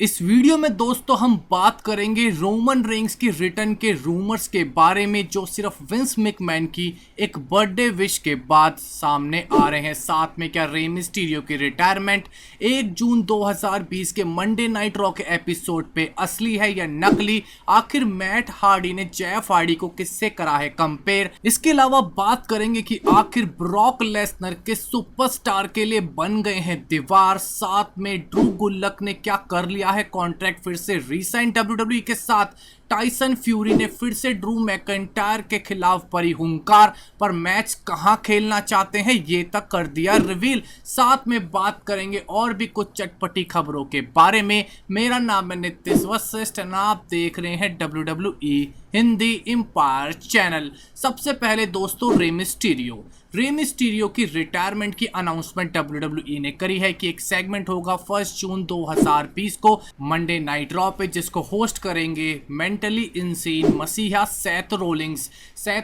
इस वीडियो में दोस्तों हम बात करेंगे रोमन रेंस की रिटर्न के रूमर्स के बारे में जो सिर्फ विंस मैकमैन की एक बर्थडे विश के बाद सामने आ रहे हैं। साथ में क्या रे मिस्टीरियो की रिटायरमेंट 1 जून 2020 के मंडे नाइट रॉ के एपिसोड पे असली है या नकली, आखिर मैट हार्डी ने जेफ हार्डी को किससे करा है कंपेयर। इसके अलावा बात करेंगे कि आखिर ब्रॉक लेसनर के सुपरस्टार के लिए बन गए हैं दीवार। साथ में ड्रू गुल्लक ने क्या कर लिया है कॉन्ट्रैक्ट फिर से रीसाइन डब्ल्यूडब्ल्यूई के साथ। टाइसन फ्यूरी ने फिर से ड्रू मैकिंटायर के खिलाफ परी हुंकार, पर मैच कहां खेलना चाहते हैं ये तक कर दिया रिवील। साथ में बात करेंगे और भी कुछ चटपटी खबरों के बारे में। मेरा नाम है नितिश वशिष्ठ और आप देख रहे हैं डब्ल्यूडब्ल्यूई हिंदी एम्पायर चैनल। सबसे पहले दोस्तों रे मिस्टीरियो की रिटायरमेंट की अनाउंसमेंट डब्ल्यूडब्ल्यूई ने करी है कि एक सेगमेंट होगा 1 जून 2020 को मंडे नाइट रॉ पे, जिसको होस्ट करेंगे मेंटली इंसेन मसीहा सेथ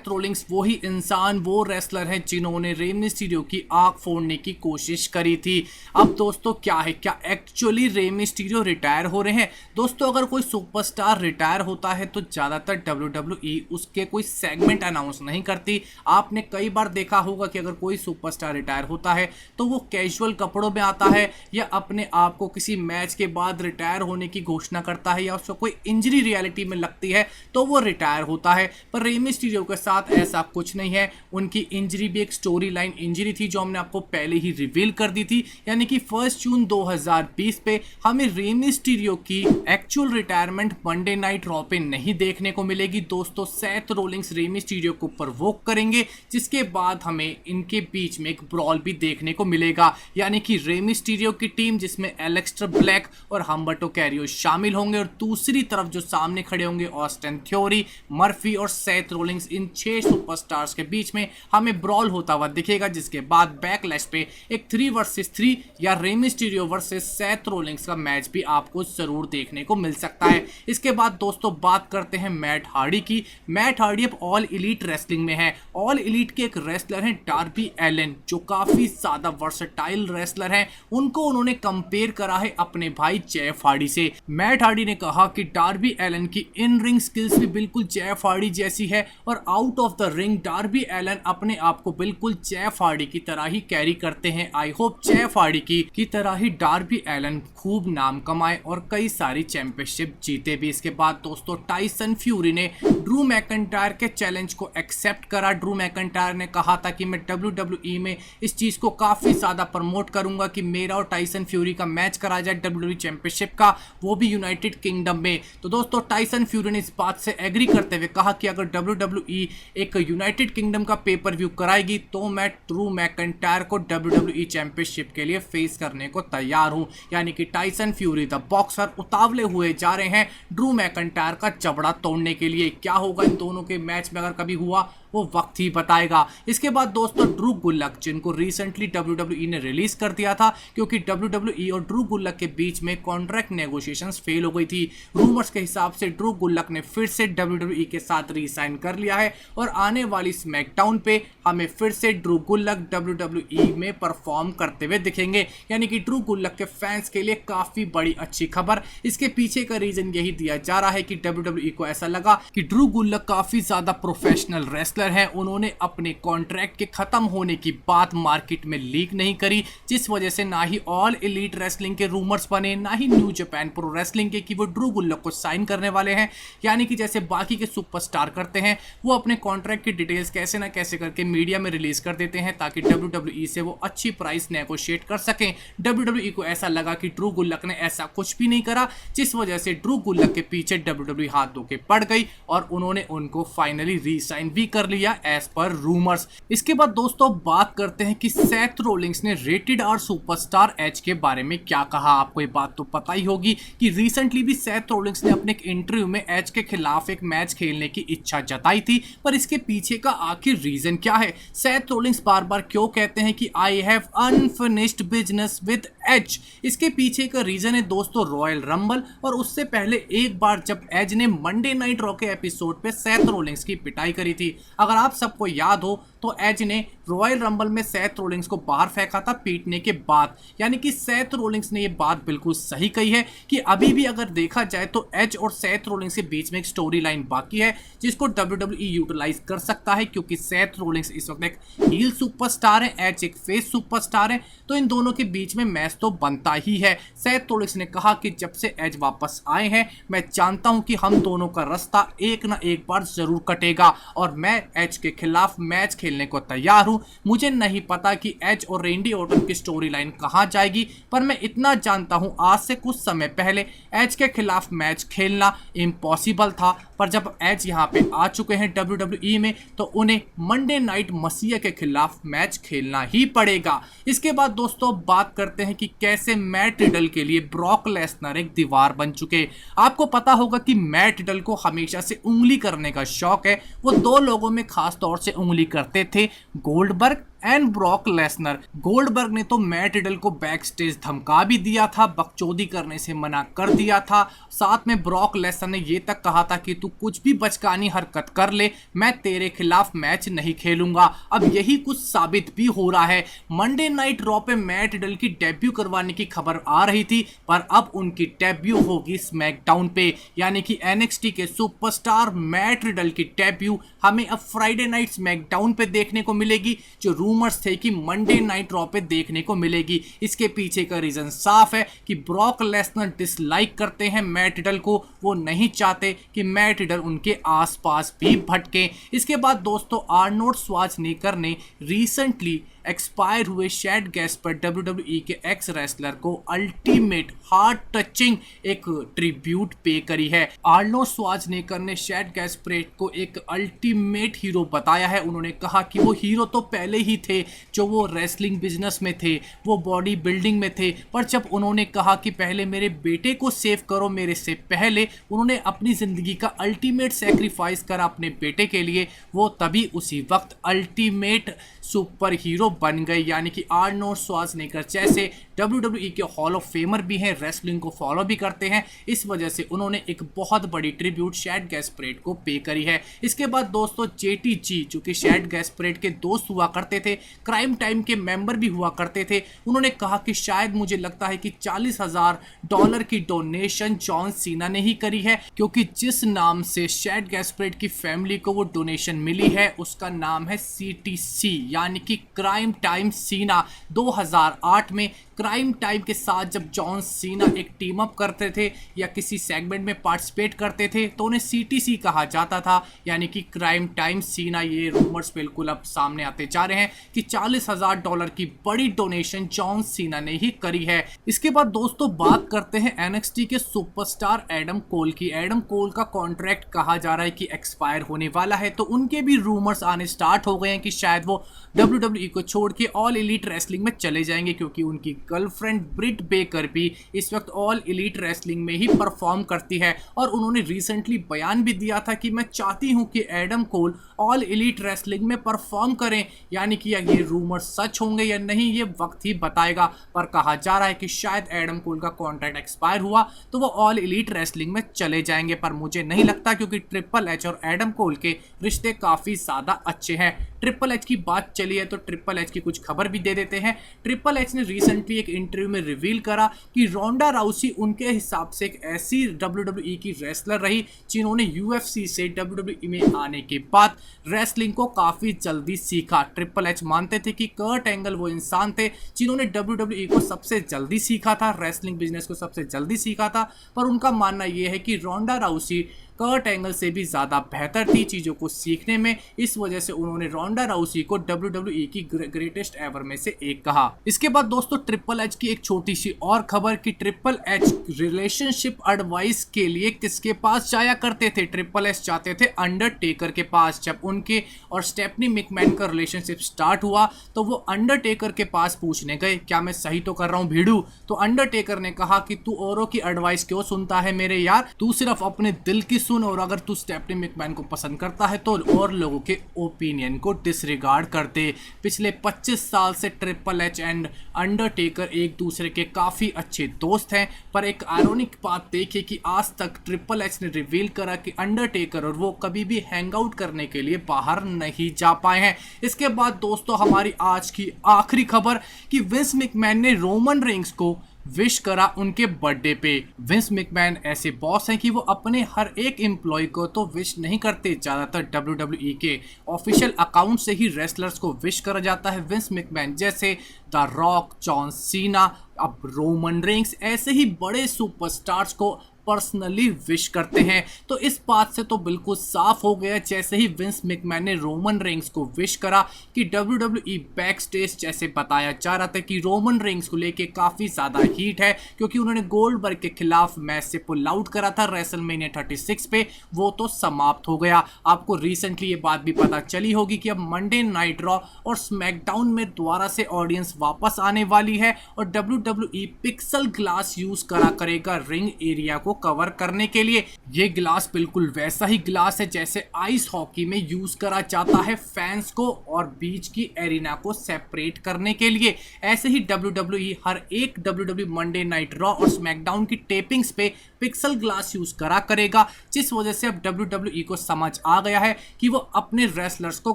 रोलिंग्स वही इंसान, वो रेसलर हैं जिन्होंने रे मिस्टीरियो की आंख फोड़ने की कोशिश करी थी। अब दोस्तों क्या है, क्या एक्चुअली रे मिस्टीरियो रिटायर हो रहे हैं? दोस्तों अगर कोई सुपरस्टार रिटायर होता है तो ज्यादातर डब्ल्यूडब्ल्यूई उसके कोई सेगमेंट अनाउंस नहीं करती। आपने कई बार देखा होगा कि अगर कोई सुपरस्टार रिटायर होता है तो वो कैजुअल कपड़ों में आता है या अपने आप को किसी मैच के बाद रिटायर होने की घोषणा करता है या उसको कोई इंजरी रियलिटी में लगती है तो वो रिटायर होता है। पर रे मिस्टीरियो के साथ ऐसा कुछ नहीं है। उनकी इंजरी भी एक स्टोरी लाइन इंजरी थी जो हमने आपको पहले ही रिवील कर दी थी, यानी कि 1 जून 2020 पे हमें रे मिस्टीरियो की actual retirement Monday night raw पे नहीं देखने को मिलेगी। दोस्तों सेथ रोलिंग्स रे मिस्टीरियो को प्रवोक करेंगे, जिसके बाद हमें इनके बीच में एक ब्रॉल भी देखने को मिलेगा, यानी कि रे मिस्टीरियो की टीम जिसमें एलेक्स्टर ब्लैक और हम्बर्टो कैरियो शामिल होंगे और दूसरी तरफ जो सामने खड़े होंगे ऑस्टिन थ्योरी, मर्फी और सेथ रोलिंग्स। इन 6 सुपरस्टार्स के बीच में हमें ब्रॉल होता हुआ दिखेगा, जिसके बाद बैकलैश पे एक 3 वर्सेस 3 या Rey Mysterio versus Seth Rawlings का मैच भी आपको जरूर देखने को मिल सकता है। इसके बाद दोस्तों बात करते हैं मैट हार्डी की। मैट हार्डी अब ऑल एलीट रेसलिंग में है। ऑल एलीट के एक रेसलर हैं डार्बी एलन, जो काफी ज्यादा वर्सेटाइल रेसलर हैं। उनको उन्होंने कंपेयर करा है अपने भाई जेफ हार्डी से। मैट हार्डी ने कहा कि डार्बी एलन की इन रिंग स्किल्स भी बिल्कुल जेफ हार्डी जैसी है और out of the ring Darby Allen अपने आप को बिल्कुल जेफ हार्डी की तरह ही कैरी करते हैं। आई होप जेफ हार्डी की तरह ही डार्बी एलन खूब नाम कमाए और कई सारी चैंपियनशिप जीते भी। इसके बाद दोस्तों टाइसन फ्यूरी ने ड्रू मैकिंटायर के चैलेंज को एक्सेप्ट करा। ड्रू मैकिंटायर ने कहा था कि मैं डब्ल्यूडब्ल्यूई में इस चीज को काफी ज्यादा प्रमोट करूंगा कि मेरा और टाइसन फ्यूरी का मैच करा जाए डब्ल्यूडब्ल्यूई चैंपियनशिप का, वो भी यूनाइटेड किंगडम में। तो दोस्तों टाइसन फ्यूरी ने इस बात से एग्री करते हुए कहा कि अगर डब्ल्यूडब्ल्यूई एक यूनाइटेड किंगडम का पेपर व्यू कराएगी तो मैं ड्रू मैकिंटायर को डब्ल्यूडब्ल्यूई चैंपियनशिप के लिए फेस करने को तैयार हूं। यानी कि टाइसन फ्यूरी द बॉक्सर उतावले हुए जा रहे हैं ड्रू मैकिंटायर का जबड़ा तोड़ने के लिए। क्या होगा इन दोनों के मैच में अगर कभी हुआ वो वक्त ही बताएगा। इसके बाद दोस्तों ड्रू गुल्लक, जिनको रिसेंटली डब्ल्यूडब्ल्यूई ने रिलीज कर दिया था क्योंकि डब्ल्यूडब्ल्यूई और ड्रू गुल्लक के बीच में कॉन्ट्रैक्ट नेगोशिएशंस फेल हो गई थी। रूमर्स के हिसाब से ड्रू गुल्लक ने फिर से डब्ल्यूडब्ल्यूई के साथ रीसाइन कर लिया है और आने वाली स्मैकडाउन पे हमें फिर से ड्रू गुल्लक डब्ल्यूडब्ल्यूई में परफॉर्म करते हुए दिखेंगे, यानी कि ड्रू गुल्लक के फैंस के लिए काफी बड़ी अच्छी खबर। इसके पीछे का रीजन यही दिया जा रहा है कि डब्ल्यूडब्ल्यूई को ऐसा लगा कि ड्रू गुल्लक काफी ज्यादा प्रोफेशनल रेसलर हैं। उन्होंने अपने कॉन्ट्रैक्ट के खत्म होने की बात मार्केट में लीक नहीं करी, जिस वजह से ना ही ऑल एलीट रेसलिंग के रूमर्स बने ना ही न्यू जापान प्रो रेसलिंग के कि वो ड्रू गुल्लक को साइन करने वाले हैं। यानी कि जैसे बाकी के सुपरस्टार करते हैं, वो अपने कॉन्ट्रैक्ट की डिटेल्स कैसे ना कैसे करके मीडिया में रिलीज कर देते हैं ताकि डब्ल्यूडब्ल्यूई से वो अच्छी प्राइस नेगोशिएट कर सकें। डब्ल्यूडब्ल्यूई को ऐसा लगा कि ड्रू गुल्लक ने ऐसा कुछ भी नहीं करा, जिस वजह से ड्रू गुल्लक के पीछे डब्ल्यूडब्ल्यूई हाथ धो के पड़ गई और उन्होंने उनको फाइनली रीसाइन भी कर लिया एज पर रूमर्स। इसके बाद दोस्तों बात करते हैं कि सेथ रोलिंग्स ने रेटेड आर सुपरस्टार एज के बारे में क्या कहा। आपको ये बात तो पता ही होगी कि रिसेंटली भी सेथ रोलिंग्स ने अपने एक इंटरव्यू में एज के खिलाफ एक मैच खेलने की इच्छा जताई थी, पर इसके पीछे का आखिर रीजन क्या है? सेथ रोलिंग्स बार बार क्यों कहते हैं कि I have unfinished business with Edge? इसके पीछे का रीजन है दोस्तों रॉयल रंबल, और उससे पहले एक बार जब एज ने मंडे नाइट रॉ के एपिसोड पे सेथ रोलिंग्स की पिटाई करी थी। अगर आप सबको याद हो तो एज ने रॉयल रंबल में सेथ रोलिंग्स को बाहर फेंका था पीटने के बाद। यानी कि सेथ रोलिंग्स ने ये बात बिल्कुल सही कही है कि अभी भी अगर देखा जाए तो एज और सेथ रोलिंग्स के बीच में एक स्टोरी लाइन बाकी है जिसको WWE यूटिलाइज कर सकता है, क्योंकि सेथ रोलिंग्स इस वक्त एक हील सुपरस्टार है, एज एक फेस सुपरस्टार है, तो इन दोनों के बीच में मैच तो बनता ही है। सेथ रोलिंग्स ने कहा कि जब से एज वापस आए हैं मैं जानता हूं कि हम दोनों का रास्ता एक ना एक बार जरूर कटेगा और मैं एज के खिलाफ मैच खेलने को तैयार हूं। मुझे नहीं पता कि एज और रेंडी ऑर्टन की स्टोरी लाइन कहां जाएगी, पर मैं इतना जानता हूं आज से कुछ समय पहले एज के खिलाफ मैच खेलना इम्पॉसिबल था, पर जब एज यहां पे आ चुके हैं WWE में तो उन्हें मंडे नाइट मसीह के खिलाफ मैच खेलना ही पड़ेगा। इसके बाद दोस्तों बात करते हैं कि कैसे मैट रिडल के लिए ब्रॉक लेसनर एक दीवार बन चुके। आपको पता होगा कि मैट रिडल को हमेशा से उंगली करने का शौक है। वो दो लोगों में खास तौर से उंगली करते थे, Goldberg and Brock Lesnar. Goldberg ने तो मैट रिडल को बैक स्टेज धमका भी दिया था, बकचोदी करने से मना कर दिया था। साथ में ब्रॉक लेसनर ने ये तक कहा था कि तू कुछ भी बचकानी हरकत कर ले, मैं तेरे खिलाफ मैच नहीं खेलूंगा। अब यही कुछ साबित भी हो रहा है। मंडे नाइट रॉ पे मैट रिडल की डेब्यू करवाने की खबर आ रही थी, पर अब उनकी डेब्यू होगी स्मैकडाउन पे, यानी कि NXT के सुपरस्टार मैट रिडल की डेब्यू हमें अब फ्राइडे नाइट स्मैकडाउन पे देखने को मिलेगी, जो रूमर्स थे कि मंडे नाइट रॉ पे देखने को मिलेगी। इसके पीछे का रीजन साफ है कि ब्रॉक लेसनर डिसलाइक करते हैं मैट रिडल को, वो नहीं चाहते कि मैट रिडल उनके आसपास भी भटके। इसके बाद दोस्तों आर्नोल्ड श्वार्ज़नेगर ने रिसेंटली एक्सपायर हुए शैड गैस्पर WWE के एक्स रेसलर को अल्टीमेट हार्ट टचिंग एक ट्रिब्यूट पे करी है। आर्नोल्ड श्वार्ज़नेगर ने शैड गैस्पर को एक अल्टीमेट हीरो बताया है। उन्होंने कहा कि वो हीरो तो पहले ही थे, जो वो रेसलिंग बिजनेस में थे, वो बॉडी बिल्डिंग में थे, पर जब उन्होंने कहा कि पहले मेरे बेटे को सेव करो मेरे से पहले, उन्होंने अपनी जिंदगी का अल्टीमेट सेक्रीफाइस करा अपने बेटे के लिए, वो तभी उसी वक्त अल्टीमेट सुपर हीरो बन गए। यानी कि आर्नोल्ड श्वार्ज़नेगर जैसे WWE के हॉल ऑफ फेमर भी हैं, रेसलिंग को फॉलो भी करते हैं, इस वजह से उन्होंने एक बहुत बड़ी ट्रिब्यूट शैड गैस्परेट को पे करी है। इसके बाद दोस्तों JTG जो कि शैड गैस्परेट के दोस्त हुआ करते थे, क्राइम टाइम के मेंबर भी हुआ करते थे, उन्होंने कहा कि शायद मुझे लगता है कि $40,000 की डोनेशन जॉन सीना ने ही करी है, क्योंकि जिस नाम से शैड गैस्परेट की फैमिली को वो डोनेशन मिली है उसका नाम है CTC, यानी कि क्राइम टाइम सीना। 2008 में क्राइम टाइम के साथ जब जॉन सीना एक टीम अप करते थे या किसी सेगमेंट में पार्टिसिपेट करते थे तो उन्हें CTC कहा जाता था, यानी कि क्राइम टाइम सीना। ये रूमर्स बिल्कुल अब सामने आते जा रहे हैं कि $40,000 की बड़ी डोनेशन जॉन सीना ने ही करी है। इसके बाद दोस्तों बात करते हैं NXT के सुपरस्टार एडम कोल की। एडम कोल का कॉन्ट्रैक्ट कहा जा रहा है कि एक्सपायर होने वाला है, तो उनके भी रूमर्स आने स्टार्ट हो गए हैं कि शायद वो WWE को छोड़ के ऑल एलीट रेसलिंग में चले जाएंगे, क्योंकि उनकी गर्लफ्रेंड ब्रिट बेकर भी इस वक्त ऑल एलीट रेसलिंग में ही परफॉर्म करती है। और उन्होंने रिसेंटली बयान भी दिया था कि मैं चाहती हूं कि Adam Cole all elite wrestling में परफॉर्म करें। यानी कि ये रूमर सच होंगे या नहीं ये वक्त ही बताएगा, पर कहा जा रहा है कि शायद एडम कोल का कॉन्ट्रैक्ट एक्सपायर हुआ तो वो ऑल एलीट रेसलिंग में चले जाएंगे, पर मुझे नहीं लगता, क्योंकि ट्रिपल एच और एडम कोल के रिश्ते काफी ज्यादा अच्छे हैं। ट्रिपल एच की बात चली है तो ट्रिपल एच की कुछ खबर भी दे देते हैं। ट्रिपल एच ने रिसेंटली एक इंटरव्यू में रिवील करा कि रोंडा राउसी उनके हिसाब से एक ऐसी WWE की रेसलर रही जिन्होंने UFC से WWE में आने के बाद रेसलिंग को काफी जल्दी सीखा। ट्रिपल एच मानते थे कि कर्ट एंगल वो इंसान थे जिन्होंने WWE को सबसे जल्दी सीखा था, रेसलिंग बिजनेस को सबसे जल्दी सीखा था, पर उनका मानना यह है कि रोंडा राउसी कर्ट एंगल से भी ज्यादा बेहतर थी चीजों को सीखने में, इस वजह से उन्होंने रोंडा राउसी को WWE की ग्रेटेस्ट एवर में से एक कहा। इसके बाद दोस्तों ट्रिपल एच की एक छोटी सी और खबर कि ट्रिपल एच रिलेशनशिप एडवाइस के लिए किसके पास जाया करते थे। ट्रिपल एच जाते थे अंडरटेकर के पास। जब उनके और स्टेफनी मैकमैन का रिलेशनशिप स्टार्ट हुआ तो वो अंडरटेकर के पास पूछने गए, क्या मैं सही तो कर रहा हूँ भीड़ू? तो अंडरटेकर ने कहा कि तू औरों की एडवाइस क्यों सुनता है मेरे यार, तू सिर्फ अपने दिल की सुन, और अगर तू स्टेफनी मैकमैन को पसंद करता है तो और लोगों के ओपिनियन को डिसरिगार्ड कर दे। पिछले 25 साल से ट्रिपल एच एंड अंडरटेकर एक दूसरे के काफ़ी अच्छे दोस्त हैं, पर एक आयरॉनिक बात देखिए कि आज तक ट्रिपल एच ने रिवील करा कि अंडरटेकर और वो कभी भी हैंग आउट करने के लिए बाहर नहीं जा पाए हैं। इसके बाद दोस्तों हमारी आज की आखिरी खबर कि विंस मैकमैन ने रोमन रेंस को विश करा उनके बर्थडे पे। विंस मैकमैन ऐसे बॉस हैं कि वो अपने हर एक एम्प्लॉय को तो विश नहीं करते, ज़्यादातर WWE के ऑफिशियल अकाउंट से ही रेसलर्स को विश करा जाता है। विंस मैकमैन जैसे द रॉक, जॉन सीना, अब रोमन रेंस, ऐसे ही बड़े सुपरस्टार्स को पर्सनली विश करते हैं। तो इस बात से तो बिल्कुल साफ हो गया जैसे ही विंस मैकमैन ने रोमन रेंस को विश करा कि WWE बैक स्टेज जैसे बताया जा रहा था कि रोमन रेंस को लेके काफ़ी ज़्यादा हीट है, क्योंकि उन्होंने गोल्डबर्ग के खिलाफ मैच से पुल आउट करा था रेसलमेनिया 36 पे, वो तो समाप्त हो गया। आपको रिसेंटली ये बात भी पता चली होगी कि अब मंडे नाइट रॉ और स्मैकडाउन में दोबारा से ऑडियंस वापस आने वाली है और WWE पिक्सल ग्लास यूज करा करेगा रिंग एरिया को कवर करने के लिए। ये ग्लास बिल्कुल वैसा ही ग्लास है जैसे आइस हॉकी में यूज करा जाता है फैंस को और बीच की एरिना को सेपरेट करने के लिए। ऐसे ही WWE हर एक WWE मंडे नाइट रॉ और स्मैकडाउन की टेपिंग्स पे पिक्सल ग्लास यूज करा करेगा, जिस वजह से अब WWE को समझ आ गया है कि वो अपने रेसलर्स को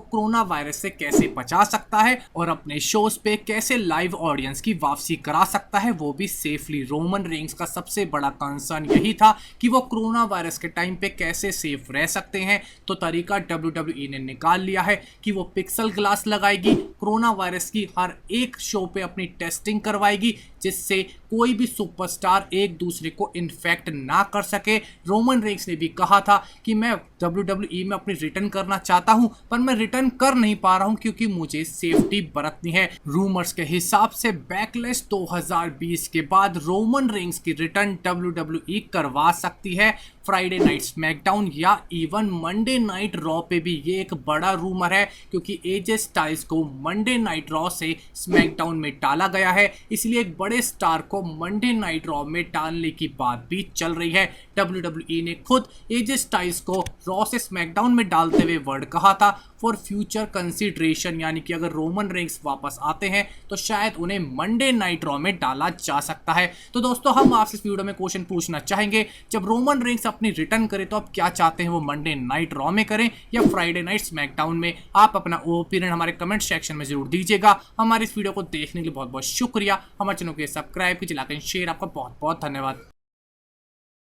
कोरोना वायरस से कैसे बचा सकता है और अपने शोज पे कैसे लाइव ऑडियंस की वापसी करा सकता है, वो भी सेफली। रोमन रेंस का सबसे बड़ा कंसर्न यही था कि वो कोरोना वायरस के टाइम पे कैसे सेफ रह सकते हैं, तो तरीका WWE ने निकाल लिया है कि वो पिक्सल ग्लास लगाएगी, कोरोना वायरस की हर एक शो पे अपनी टेस्टिंग करवाएगी, जिससे कोई भी सुपरस्टार एक दूसरे को इन्फेक्ट ना कर सके। रोमन रेंस ने भी कहा था कि मैं WWE में अपनी रिटर्न करना चाहता हूं, पर मैं रिटर्न कर नहीं पा रहा हूं क्योंकि मुझे सेफ्टी बरतनी है। रूमर्स के हिसाब से बैकलैश 2020 के बाद रोमन रेंस की रिटर्न WWE करवा सकती है। फ्राइडे नाइट स्मैकडाउन या इवन मंडे नाइट रॉ पे भी ये एक बड़ा रूमर है, क्योंकि एजे स्टाइल्स को मंडे नाइट रॉ से स्मैकडाउन में डाला गया है, इसलिए एक बड़े स्टार को मंडे नाइट रॉ में डालने की बात भी चल रही है। WWE ने खुद एजे स्टाइल्स को रॉ से स्मैकडाउन में डालते हुए वर्ड कहा था फॉर फ्यूचर कंसिडरेशन, यानी कि अगर रोमन रेंस वापस आते हैं तो शायद उन्हें मंडे नाइट रॉ में डाला जा सकता है। तो दोस्तों हम आपसे इस वीडियो में क्वेश्चन पूछना चाहेंगे, जब रोमन रेंस अपनी रिटर्न करें तो आप क्या चाहते हैं, वो मंडे नाइट रॉ में करें या फ्राइडे नाइट स्मैकडाउन में? आप अपना ओपिनियन हमारे कमेंट सेक्शन में जरूर दीजिएगा। हमारे इस वीडियो को देखने के लिए बहुत बहुत शुक्रिया। हमारे चैनल को सब्सक्राइब कीजिए, लाइक एंड शेयर। आपका बहुत बहुत धन्यवाद।